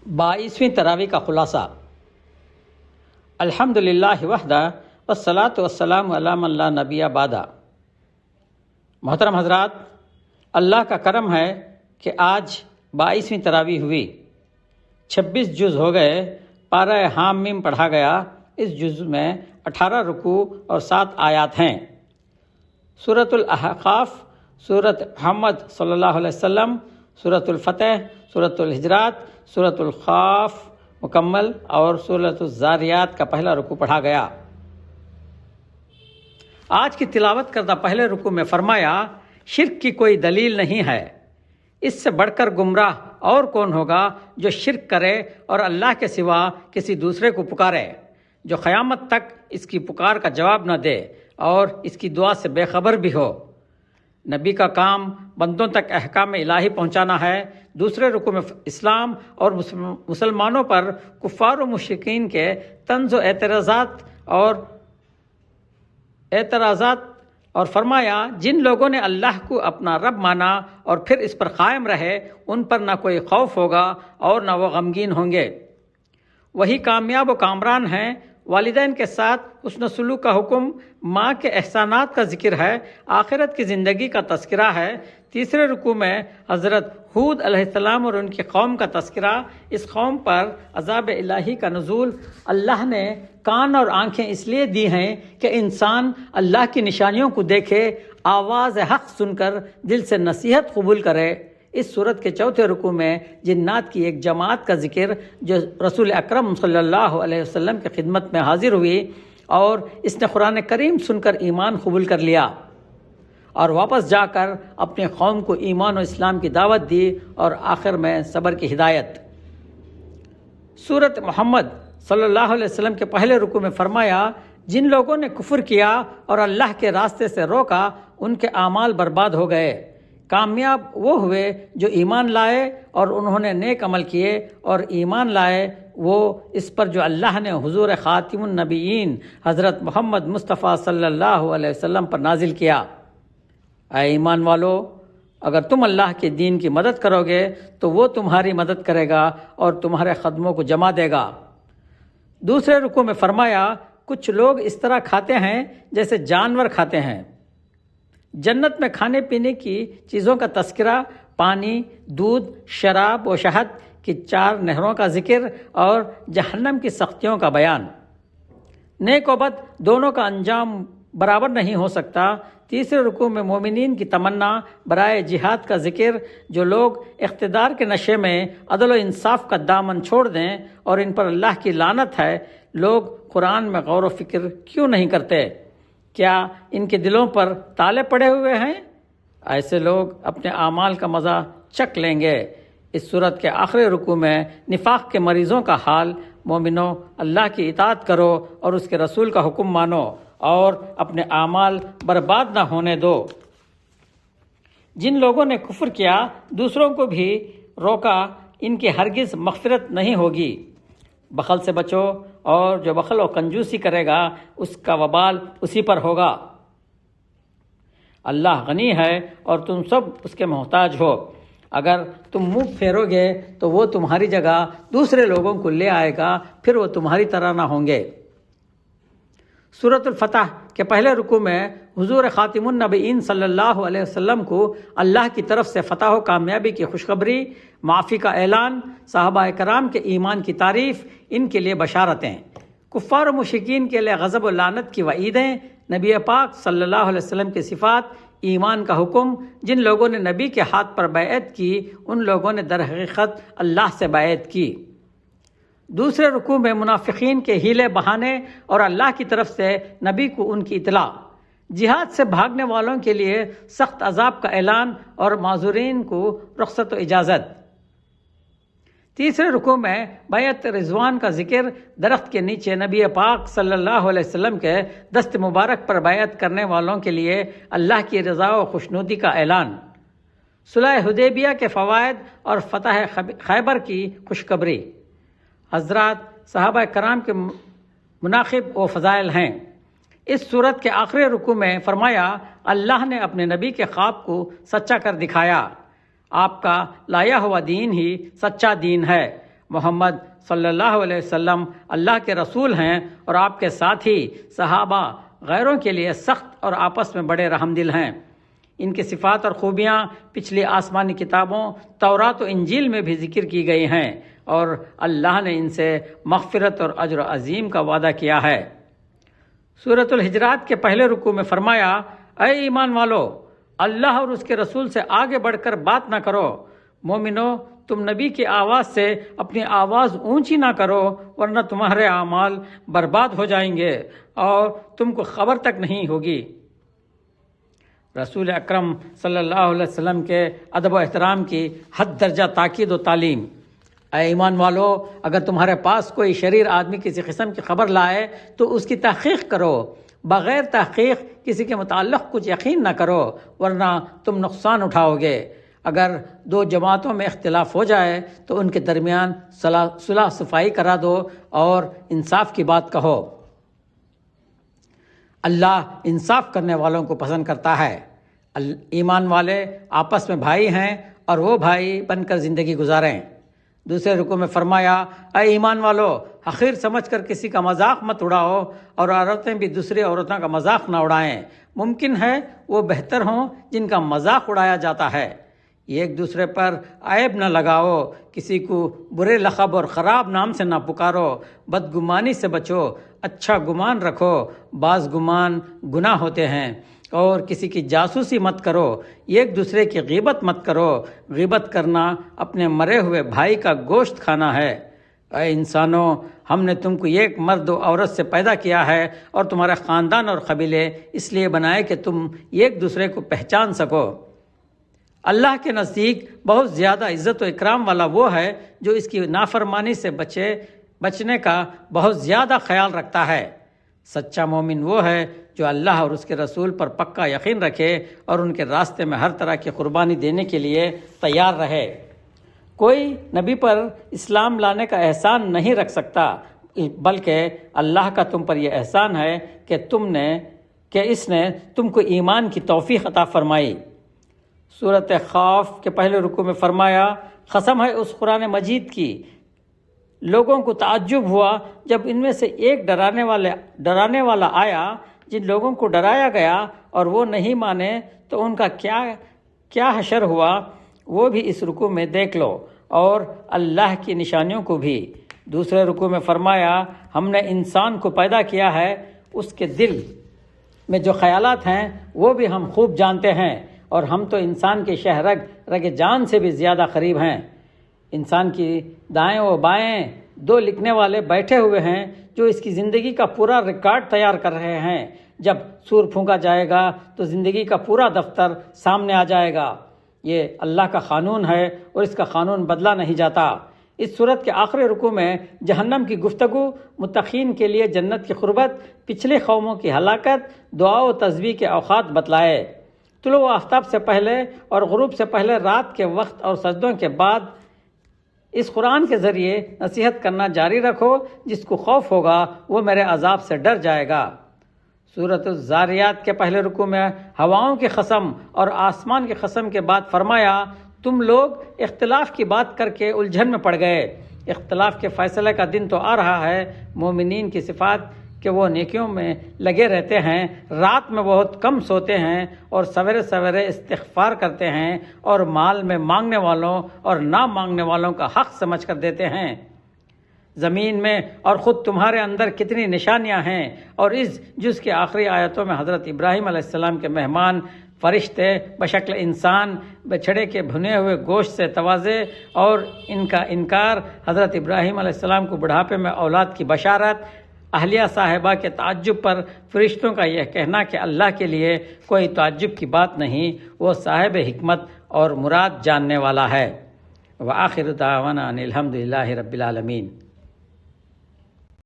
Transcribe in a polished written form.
22ویں تراویح کا خلاصہ۔ الحمدللہ وحدہ والصلاۃ والسلام علی من لا نبی بعدہ۔ محترم حضرات، اللہ کا کرم ہے کہ آج 22ویں تراویح ہوئی، 26 جز ہو گئے، پارہ حام میم پڑھا گیا۔ اس جز میں 18 رکوع اور 7 آیات ہیں۔ سورۃ الاحقاف، سورۃ محمد صلی اللہ علیہ وسلم، سورۃ الفتح، سورۃ الحجرات، سورۃ القاف مکمل اور سورۃ الذاریات کا پہلا رکوع پڑھا گیا۔ آج کی تلاوت کردہ پہلے رکوع میں فرمایا، شرک کی کوئی دلیل نہیں ہے، اس سے بڑھ کر گمراہ اور کون ہوگا جو شرک کرے اور اللہ کے سوا کسی دوسرے کو پکارے، جو قیامت تک اس کی پکار کا جواب نہ دے اور اس کی دعا سے بے خبر بھی ہو۔ نبی کا کام بندوں تک احکام الہی پہنچانا ہے۔ دوسرے رکوع میں اسلام اور مسلمانوں پر کفار و مشرکین کے طنز و اعتراضات اور فرمایا، جن لوگوں نے اللہ کو اپنا رب مانا اور پھر اس پر قائم رہے، ان پر نہ کوئی خوف ہوگا اور نہ وہ غمگین ہوں گے۔ وہی کامیاب و کامران ہیں۔ والدین کے ساتھ حسن سلوک کا حکم، ماں کے احسانات کا ذکر ہے، آخرت کی زندگی کا تذکرہ ہے۔ تیسرے رکوع میں حضرت ہود علیہ السلام اور ان کی قوم کا تذکرہ، اس قوم پر عذاب الہی کا نزول۔ اللہ نے کان اور آنکھیں اس لیے دی ہیں کہ انسان اللہ کی نشانیوں کو دیکھے، آواز حق سن کر دل سے نصیحت قبول کرے۔ اس صورت کے چوتھے رکوع میں جنات کی ایک جماعت کا ذکر جو رسول اکرم صلی اللہ علیہ وسلم کی خدمت میں حاضر ہوئی اور اس نے قرآن کریم سن کر ایمان قبول کر لیا اور واپس جا کر اپنے قوم کو ایمان و اسلام کی دعوت دی اور آخر میں صبر کی ہدایت۔ سورۃ محمد صلی اللہ علیہ وسلم کے پہلے رکوع میں فرمایا، جن لوگوں نے کفر کیا اور اللہ کے راستے سے روکا، ان کے اعمال برباد ہو گئے۔ کامیاب وہ ہوئے جو ایمان لائے اور انہوں نے نیک عمل کیے اور ایمان لائے وہ اس پر جو اللہ نے حضور خاتم النبیین حضرت محمد مصطفیٰ صلی اللہ علیہ وسلم پر نازل کیا۔ اے ایمان والو، اگر تم اللہ کے دین کی مدد کرو گے تو وہ تمہاری مدد کرے گا اور تمہارے قدموں کو جما دے گا۔ دوسرے رکوع میں فرمایا، کچھ لوگ اس طرح کھاتے ہیں جیسے جانور کھاتے ہیں۔ جنت میں کھانے پینے کی چیزوں کا تذکرہ، پانی، دودھ، شراب و شہد کی 4 نہروں کا ذکر اور جہنم کی سختیوں کا بیان۔ نیک و بد دونوں کا انجام برابر نہیں ہو سکتا۔ تیسرے رکوع میں مومنین کی تمنا برائے جہاد کا ذکر، جو لوگ اقتدار کے نشے میں عدل و انصاف کا دامن چھوڑ دیں اور ان پر اللہ کی لعنت ہے۔ لوگ قرآن میں غور و فکر کیوں نہیں کرتے؟ کیا ان کے دلوں پر تالے پڑے ہوئے ہیں؟ ایسے لوگ اپنے اعمال کا مزہ چکھ لیں گے۔ اس صورت کے آخری رکوع میں نفاق کے مریضوں کا حال، مومنوں اللہ کی اطاعت کرو اور اس کے رسول کا حکم مانو اور اپنے اعمال برباد نہ ہونے دو۔ جن لوگوں نے کفر کیا، دوسروں کو بھی روکا، ان کی ہرگز مغفرت نہیں ہوگی۔ بخل سے بچو اور جو بخل و کنجوسی کرے گا اس کا وبال اسی پر ہوگا۔ اللہ غنی ہے اور تم سب اس کے محتاج ہو۔ اگر تم منہ پھیرو گے تو وہ تمہاری جگہ دوسرے لوگوں کو لے آئے گا، پھر وہ تمہاری طرح نہ ہوں گے۔ سورۃ الفتح کے پہلے رکوع میں حضور خاتم النبیین صلی اللہ علیہ وسلم کو اللہ کی طرف سے فتح و کامیابی کی خوشخبری، معافی کا اعلان، صحابہ کرام کے ایمان کی تعریف، ان کے لیے بشارتیں، کفار و مشرکین کے لیے غضب و لعنت کی وعیدیں، نبی پاک صلی اللہ علیہ وسلم کی صفات، ایمان کا حکم۔ جن لوگوں نے نبی کے ہاتھ پر بیعت کی، ان لوگوں نے در حقیقت اللہ سے بیعت کی۔ دوسرے رکوع میں منافقین کے ہیلے بہانے اور اللہ کی طرف سے نبی کو ان کی اطلاع، جہاد سے بھاگنے والوں کے لیے سخت عذاب کا اعلان اور معذورین کو رخصت و اجازت۔ تیسرے رکوع میں بیعت رضوان کا ذکر، درخت کے نیچے نبی پاک صلی اللہ علیہ وسلم کے دست مبارک پر بیعت کرنے والوں کے لیے اللہ کی رضا و خوشنودی کا اعلان، صلح حدیبیہ کے فوائد اور فتح خیبر کی خوشخبری۔ حضرات، صحابہ کرام کے مناقب و فضائل ہیں۔ اس صورت کے آخری رکوع میں فرمایا، اللہ نے اپنے نبی کے خواب کو سچا کر دکھایا۔ آپ کا لایا ہوا دین ہی سچا دین ہے محمد صلی اللہ علیہ وسلم اللہ کے رسول ہیں اور آپ کے ساتھی صحابہ غیروں کے لیے سخت اور آپس میں بڑے رحم دل ہیں۔ ان کی صفات اور خوبیاں پچھلی آسمانی کتابوں تورات و انجیل میں بھی ذکر کی گئی ہیں، اور اللہ نے ان سے مغفرت اور اجر عظیم کا وعدہ کیا ہے۔ سورۃ الحجرات کے پہلے رکوع میں فرمایا، اے ایمان والو، اللہ اور اس کے رسول سے آگے بڑھ کر بات نہ کرو۔ مومنو، تم نبی کی آواز سے اپنی آواز اونچی نہ کرو، ورنہ تمہارے اعمال برباد ہو جائیں گے اور تم کو خبر تک نہیں ہوگی۔ رسول اکرم صلی اللہ علیہ وسلم کے ادب و احترام کی حد درجہ تاکید و تعلیم۔ اے ایمان والو، اگر تمہارے پاس کوئی شریر آدمی کسی قسم کی خبر لائے تو اس کی تحقیق کرو، بغیر تحقیق کسی کے متعلق کچھ یقین نہ کرو، ورنہ تم نقصان اٹھاؤ گے۔ اگر دو جماعتوں میں اختلاف ہو جائے تو ان کے درمیان صلح صفائی کرا دو اور انصاف کی بات کہو۔ اللہ انصاف کرنے والوں کو پسند کرتا ہے۔ ایمان والے آپس میں بھائی ہیں اور وہ بھائی بن کر زندگی گزاریں۔ دوسرے رکوع میں فرمایا، اے ایمان والو، حقیر سمجھ کر کسی کا مذاق مت اڑاؤ، اور عورتیں بھی دوسری عورتوں کا مذاق نہ اڑائیں۔ ممکن ہے وہ بہتر ہوں جن کا مذاق اڑایا جاتا ہے۔ ایک دوسرے پر عیب نہ لگاؤ، کسی کو برے لقب اور خراب نام سے نہ پکارو، بدگمانی سے بچو، اچھا گمان رکھو، بعض گمان گناہ ہوتے ہیں، اور کسی کی جاسوسی مت کرو، ایک دوسرے کی غیبت مت کرو، غیبت کرنا اپنے مرے ہوئے بھائی کا گوشت کھانا ہے۔ اے انسانوں، ہم نے تم کو ایک مرد و عورت سے پیدا کیا ہے اور تمہارا خاندان اور قبیلے اس لیے بنائے کہ تم ایک دوسرے کو پہچان سکو۔ اللہ کے نزدیک بہت زیادہ عزت و اکرام والا وہ ہے جو اس کی نافرمانی سے بچنے کا بہت زیادہ خیال رکھتا ہے۔ سچا مومن وہ ہے جو اللہ اور اس کے رسول پر پکا یقین رکھے اور ان کے راستے میں ہر طرح کی قربانی دینے کے لیے تیار رہے۔ کوئی نبی پر اسلام لانے کا احسان نہیں رکھ سکتا، بلکہ اللہ کا تم پر یہ احسان ہے کہ اس نے تم کو ایمان کی توفیق عطا فرمائی۔ سورۃ قاف کے پہلے رکوع میں فرمایا، قسم ہے اس قرآن مجید کی، لوگوں کو تعجب ہوا جب ان میں سے ایک ڈرانے والا آیا۔ جن لوگوں کو ڈرایا گیا اور وہ نہیں مانے تو ان کا کیا حشر ہوا، وہ بھی اس رکوع میں دیکھ لو، اور اللہ کی نشانیوں کو بھی۔ دوسرے رکوع میں فرمایا، ہم نے انسان کو پیدا کیا ہے، اس کے دل میں جو خیالات ہیں وہ بھی ہم خوب جانتے ہیں، اور ہم تو انسان کے رگ جان سے بھی زیادہ قریب ہیں۔ انسان کی دائیں و بائیں دو لکھنے والے بیٹھے ہوئے ہیں جو اس کی زندگی کا پورا ریکارڈ تیار کر رہے ہیں۔ جب سور پھونکا جائے گا تو زندگی کا پورا دفتر سامنے آ جائے گا۔ یہ اللہ کا قانون ہے اور اس کا قانون بدلا نہیں جاتا۔ اس سورت کے آخری رکوع میں جہنم کی گفتگو، متقین کے لیے جنت کی قربت، پچھلے قوموں کی ہلاکت، دعا و تسبیح کے اوقات بتلائے۔ طلوع آفتاب سے پہلے اور غروب سے پہلے رات کے وقت اور سجدوں کے بعد اس قرآن کے ذریعے نصیحت کرنا جاری رکھو، جس کو خوف ہوگا وہ میرے عذاب سے ڈر جائے گا۔ سورۃ الذاریات کے پہلے رکوع میں ہواؤں کی قسم اور آسمان کی قسم کے بعد فرمایا، تم لوگ اختلاف کی بات کر کے الجھن میں پڑ گئے۔ اختلاف کے فیصلے کا دن تو آ رہا ہے۔ مومنین کی صفات کہ وہ نیکیوں میں لگے رہتے ہیں، رات میں بہت کم سوتے ہیں اور سویرے سویرے استغفار کرتے ہیں، اور مال میں مانگنے والوں اور نہ مانگنے والوں کا حق سمجھ کر دیتے ہیں۔ زمین میں اور خود تمہارے اندر کتنی نشانیاں ہیں، اور اس جز کے آخری آیتوں میں حضرت ابراہیم علیہ السلام کے مہمان فرشتے بشکل انسان، بچھڑے کے بھنے ہوئے گوشت سے تواضع اور ان کا انکار، حضرت ابراہیم علیہ السلام کو بڑھاپے میں اولاد کی بشارت، اہلیہ صاحبہ کے تعجب پر فرشتوں کا یہ کہنا کہ اللہ کے لیے کوئی تعجب کی بات نہیں، وہ صاحب حکمت اور مراد جاننے والا ہے۔ وآخر دعوانا ان الحمد للہ رب العالمین۔